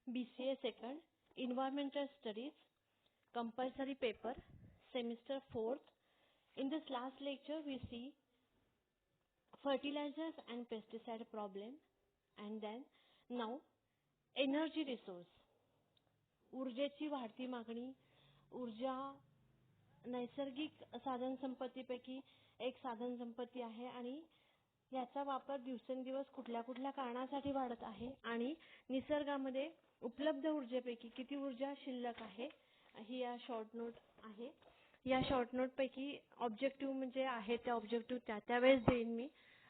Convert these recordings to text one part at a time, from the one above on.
BCA second, Environmental Studies, compulsory paper, semester 4th. In this last lecture, we see fertilizers and pesticide problem, and then now energy resource. ऊर्जेची वाढती मागणी. ऊर्जा नैसर्गिक साधन संपत्तीपैकी एक साधन संपत्ती आहे आणि याचा वापर दिवसेंदिवस कुठल्या कुठल्या कारणासाठी वाढत आहे आणि निसर्गामध्ये उपलब्ध ऊर्जेपैकी किती ऊर्जा शिल्लक आहे ही या शॉर्ट नोट आहे. या शॉर्ट नोट पैकी ऑब्जेक्टिव्ह म्हणजे आहे त्या ऑब्जेक्टिव्ह त्यावेळेस देईन मी.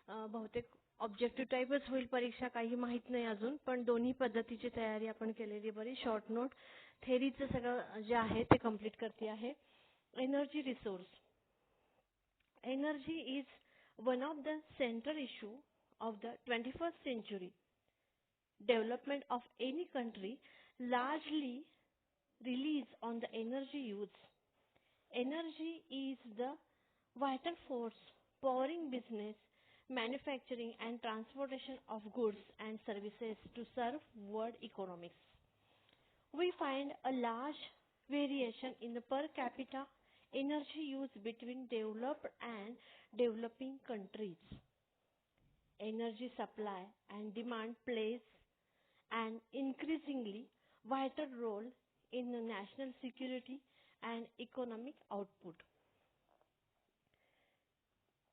बहुतेक ऑब्जेक्टिव्ह टाईपच होईल परीक्षा, काही माहित नाही अजून, पण दोन्ही पद्धतीची तयारी आपण केलेली बरी. शॉर्ट नोट थेअरीचं सगळं जे आहे ते कंप्लीट करते आहे. Energy resource. Energy is one of the central issue of the 21st century. Development of any country largely relies on the energy use. Energy is the vital force powering business, manufacturing and transportation of goods and services to serve world economics. We find a large variation in the per capita energy use between developed and developing countries. Energy supply and demand plays an increasingly vital role in the national security and economic output.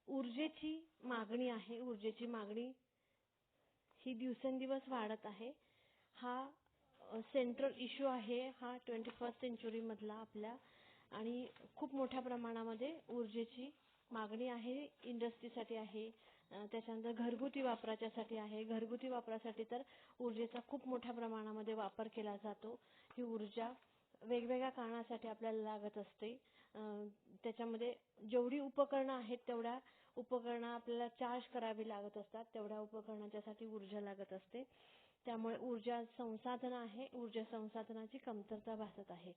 ऊर्जेची मागणी आहे. ऊर्जेची मागणी ही दिवसेंदिवस वाढत आहे. हा central issue आहे हा 21st सेंचुरी मधला आपल्या, आणि खूप मोठ्या प्रमाणामध्ये ऊर्जेची मागणी आहे. इंडस्ट्रीसाठी आहे, त्याच्यानंतर घरगुती वापराच्यासाठी आहे. घरगुती वापरासाठी तर ऊर्जेचा खूप मोठ्या प्रमाणामध्ये वापर केला जातो. ही ऊर्जा वेगवेगळ्या कारणासाठी आपल्याला लागत असते. त्याच्यामध्ये जेवढी उपकरणं आहेत तेवढ्या उपकरणं आपल्याला चार्ज करावी लागत असतात, तेवढ्या उपकरणाच्यासाठी ऊर्जा लागत असते. त्यामुळे ऊर्जा संसाधन आहे, ऊर्जा संसाधनाची कमतरता भासत आहे.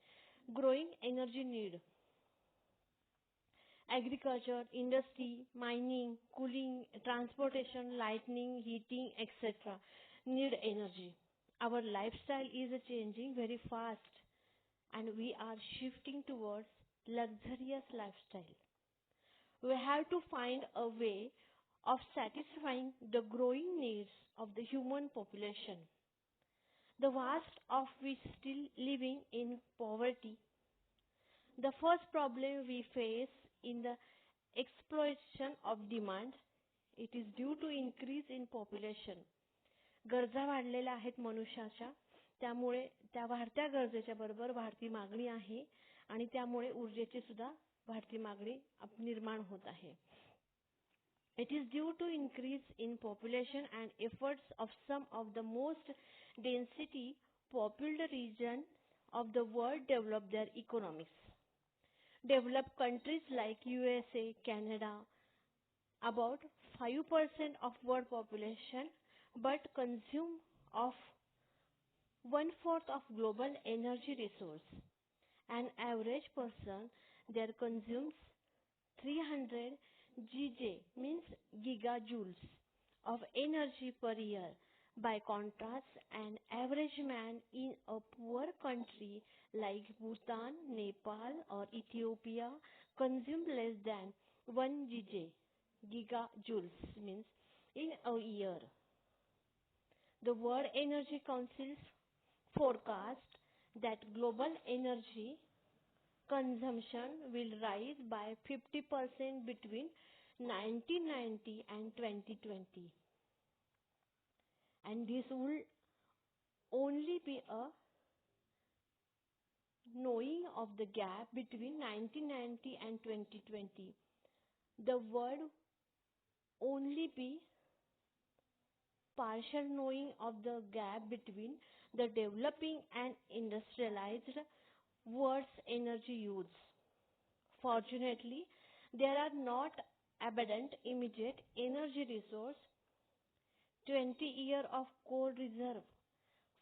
Growing energy need. Agriculture, industry, mining, cooling, transportation, lighting, heating, etc. need energy. Our lifestyle is changing very fast and we are shifting towards luxurious lifestyle. We have to find a way of satisfying the growing needs of the human population. The vast of which still living in poverty. The first problem we face in the exploitation of demand, it is due to increase in population. गरजा वाढलेल्या आहेत मनुष्याच्या, त्यामुळे त्या वाढत्या गरजेच्या बरोबर वाढती मागणी आहे आणि त्यामुळे ऊर्जेची सुद्धा वाढती मागणी निर्माण होत आहे. It is due to increase in population and efforts of some of the most density populated region of the world develop their economics. Developed countries like USA, Canada, about 5% of world population, but consume of 1/4 of global energy resource. An average person there consumes 300 GJ, means gigajoules, of energy per year. By contrast, an average man in a poor country like Bhutan, Nepal or Ethiopia consumes less than 1 GJ, gigajoules, means in a year. The World Energy Council forecast that global energy consumption will rise by 50% between 1990 and 2020. And this will only be a knowing of the gap between 1990 and 2020. The word only be partial knowing of the gap between the developing and industrialized world's energy use. Fortunately, there are not abundant immediate energy resource. 20 years of coal reserve,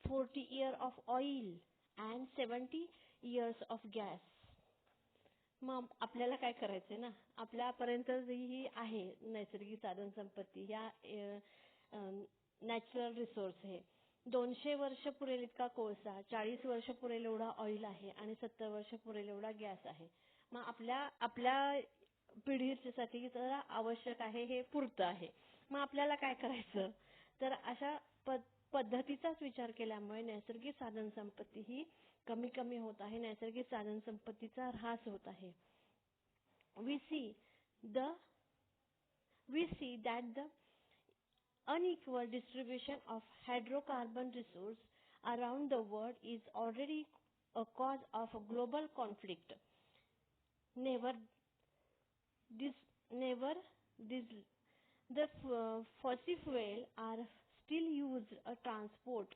40 years of oil and 70 years of gas. मग आपल्याला काय करायचंय ना, आपल्यापर्यंत ही आहे नैसर्गिक साधन संपत्ती, ह्या नॅचरल रिसोर्स आहे, 200 वर्ष पुरेल इतका कोळसा, 40 वर्ष पुरेल एवढा ऑइल आहे आणि 70 वर्ष पुरेल एवढा गॅस आहे. मग आपल्या आपल्या पिढीसाठी तर आवश्यक आहे हे पुरतं आहे. मग आपल्याला काय करायचं? तर अशा पद्धतीचाच विचार केल्यामुळे नैसर्गिक साधन संपत्ती ही कमी कमी होत आहे. नैसर्गिक साधन संपत्तीचा ऱ्हास होत आहे. We see the we see that the unequal distribution of hydrocarbon resource around the world is already a cause of global conflict. Never this never this the fossil fuel are still used a transport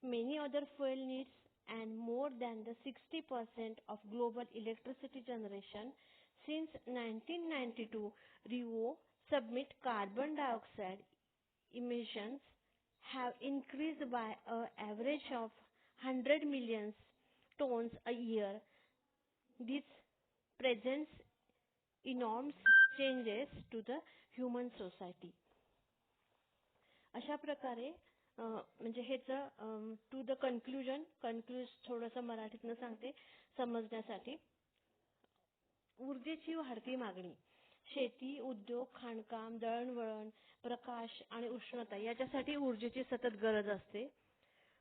many other fuel needs and more than the 60% of global electricity generation since 1992 Rio submit carbon dioxide emissions have increased by an average of 100 million tons a year. This presents enormous changes to the human society. अशा प्रकारे म्हणजे ह्याचं to the कन्क्लूज थोडंसं मराठीतनं सांगते समजण्यासाठी. ऊर्जेची वाढती मागणी शेती, उद्योग, खाणकाम, दळणवळण, प्रकाश आणि उष्णता याच्यासाठी ऊर्जेची सतत गरज असते.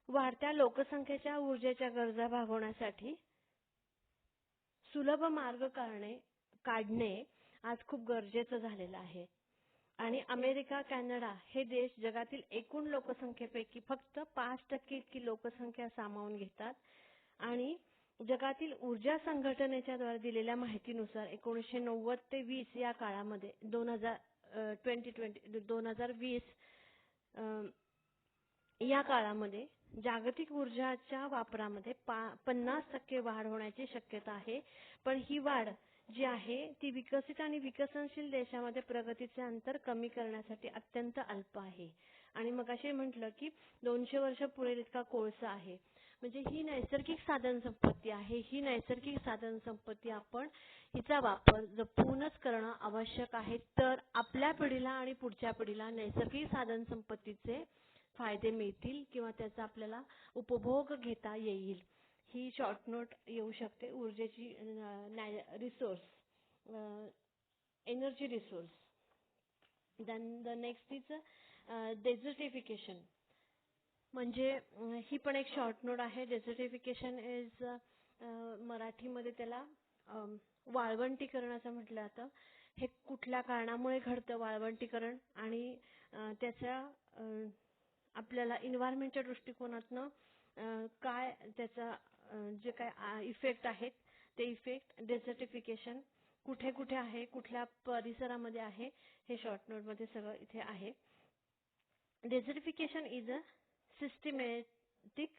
वाढत्या लोकसंख्येच्या ऊर्जेच्या गरजा भागवण्यासाठी सुलभ मार्ग काढणे आज खूप गरजेचं झालेलं आहे. आणि अमेरिका, कॅनडा हे देश जगातील एकूण लोकसंख्येपैकी फक्त 5% इतकी लोकसंख्या सामावून घेतात. आणि जगातील ऊर्जा संघटनेच्या द्वारे दिलेल्या माहितीनुसार 1990 ते 20 या काळामध्ये 2020 या काळामध्ये जागतिक ऊर्जाच्या वापरामध्ये 50% वाढ होण्याची शक्यता आहे. पण ही वाढ जी आहे ती विकसित आणि विकसनशील देशामध्ये प्रगतीचे अंतर कमी करण्यासाठी अत्यंत अल्प आहे. आणि मगाशी म्हटलं की 200 वर्ष पुरेल इतका कोळसा आहे. म्हणजे ही नैसर्गिक साधन संपत्ती आहे. ही नैसर्गिक साधन संपत्ती आपण हिचा वापर जपूनच करणं आवश्यक आहे. तर आपल्या पिढीला आणि पुढच्या पिढीला नैसर्गिक साधन संपत्तीचे फायदे मिळतील किंवा त्याचा आपल्याला उपभोग घेता येईल. ही शॉर्ट नोट येऊ शकते. ऊर्जेची resource, energy resource. Then the next is desertification. म्हणजे ही पण एक शॉर्ट नोट आहे. डेझर्टिफिकेशन इज मराठीमध्ये त्याला वाळवंटीकरण असं म्हटलं जातं. हे कुठल्या कारणामुळे घडतं वाळवंटीकरण आणि त्याच्या आपल्याला एन्व्हायरमेंटच्या दृष्टिकोनातनं काय त्याचा जे काय इफेक्ट आहेत ते इफेक्ट डेझर्टिफिकेशन कुठे कुठे आहे, कुठल्या परिसरामध्ये आहे, हे शॉर्ट नोटमध्ये सगळं इथे आहे. Desertification is a systematic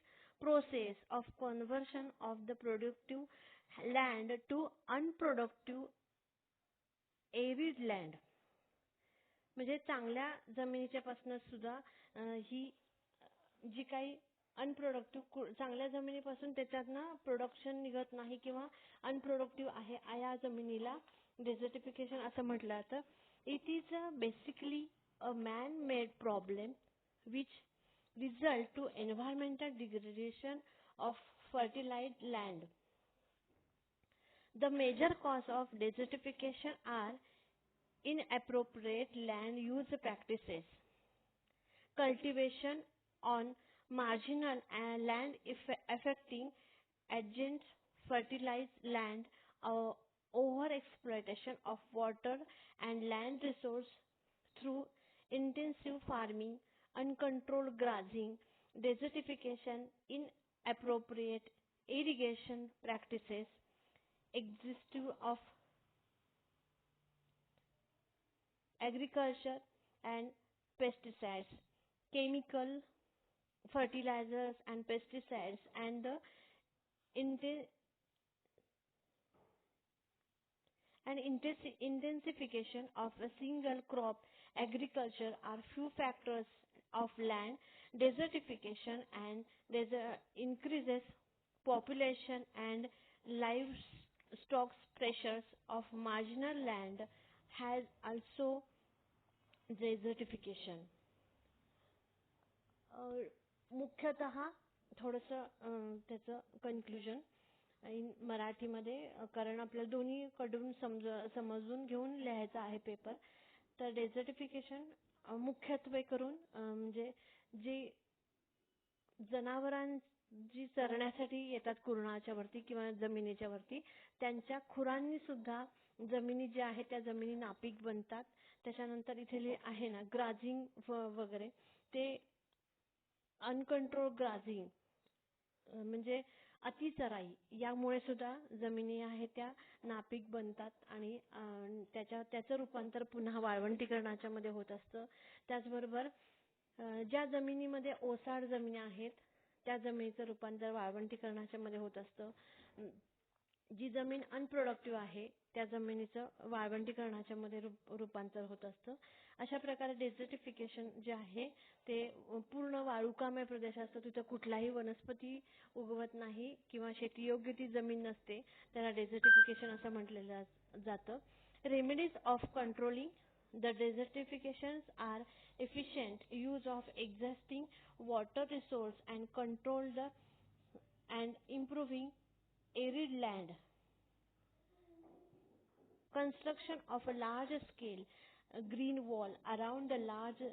process of conversion of the productive land to unproductive arid land. म्हणजे चांगल्या जमिनीच्या पासून सुद्धा ही जी काही अनप्रोडक्टिव्ह चांगल्या जमिनीपासून त्याच्यातनं प्रोडक्शन निघत नाही किंवा अनप्रोडक्टिव्ह आहे या जमिनीला डेझर्टिफिकेशन असं म्हटलं जातं. It is basically a man-made problem which result to environmental degradation of fertilized land. The major cause of desertification are inappropriate land use practices, cultivation on marginal land affecting adjacent fertilized land, over-exploitation of water and land resource through intensive farming, uncontrolled grazing, desertification, inappropriate irrigation practices, excessive of agriculture and pesticides, chemical fertilizers and pesticides, and the intensification of a single crop agriculture are few factors of land desertification, and increases population and livestock pressures of marginal land has also desertification. मुख्यतः थोडंसं त्याचं conclusion in मराठीमध्ये, कारण आपल्याला दोन्हीकडून समजून घेऊन लिहायचा आहे पेपर. तर डेझर्टिफिकेशन मुख्यत्वे करून म्हणजे जी जनावरांची चरण्यासाठी येतात कुरणाच्या वरती किंवा जमिनीच्या वरती, त्यांच्या खुरांनी सुद्धा जमिनी ज्या आहेत त्या जमिनी नापीक बनतात. त्याच्यानंतर इथे आहे ना ग्राझिंग वगैरे, ते अनकंट्रोल ग्राझिंग म्हणजे अतिचराई, यामुळे सुद्धा जमिनी आहेत त्या नापीक बनतात आणि त्याचं रूपांतर पुन्हा वाळवंटीकरणाच्या मध्ये होत असतं. त्याचबरोबर ज्या जमिनीमध्ये ओसाड जमिनी आहेत त्या जमिनीचं रूपांतर वाळवंटीकरणाच्या मध्ये होत असतं. जी जमीन अनप्रोडक्टिव्ह आहे त्या जमिनीचं वाळवंटीकरणाच्या मध्ये रूपांतर होत असतं. अशा प्रकारे डेझर्टिफिकेशन जे आहे ते पूर्ण वाळुकामय प्रदेश असतो, तिथं कुठलाही वनस्पती उगवत नाही किंवा शेतीयोग्य ती जमीन नसते, त्याला डेझर्टिफिकेशन असं म्हटलेलं जातं. Remedies of controlling the desertifications are efficient use of existing water resource and control the and improving arid land. Construction of a large scale green wall around the large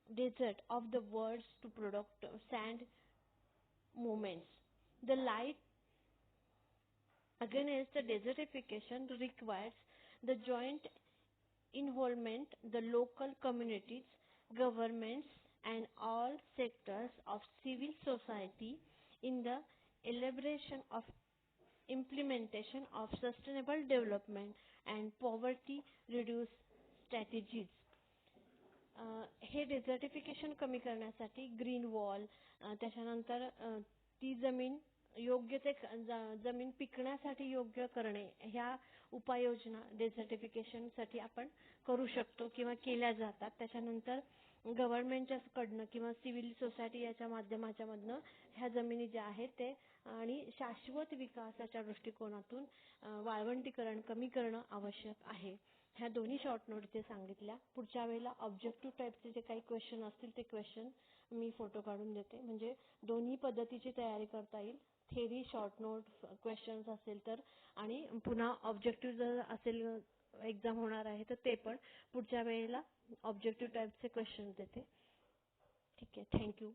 desert of the world to product sand movements. The light against the desertification requires the joint involvement the local communities, governments and all sectors of civil society in the elaboration of implementation of sustainable development and poverty reduce strategies. हे डेझर्टिफिकेशन कमी करण्यासाठी green wall, त्याच्यानंतर ती जमीन योग्य ते जमीन पिकण्यासाठी योग्य करणे, ह्या उपाययोजना डेझर्टिफिकेशन साठी आपण करू शकतो किंवा केल्या जातात. त्याच्यानंतर गव्हर्नमेंटच्या कडनं किंवा सिव्हिल सोसायटी याच्या माध्यमाच्या मधनं ह्या जमिनी ज्या आहेत ते आणि शाश्वत विकासाच्या दृष्टिकोनातून वाळवंटीकरण कमी करणं आवश्यक आहे. ह्या दोन्ही शॉर्ट नोट इथे सांगितल्या. पुढच्या वेळेला ऑब्जेक्टिव्ह टाईपचे जे काही क्वेश्चन असतील ते क्वेश्चन मी फोटो काढून देते, म्हणजे दोन्ही पद्धतीची तयारी करता येईल. थेरी शॉर्ट नोट क्वेश्चन्स असेल तर, आणि पुन्हा ऑब्जेक्टिव्ह जर असेल एक्झाम होणार आहे तर ते पण पुढच्या वेळेला ऑब्जेक्टिव्ह टाईपचे क्वेश्चन देते. ठीक आहे, थँक्यू.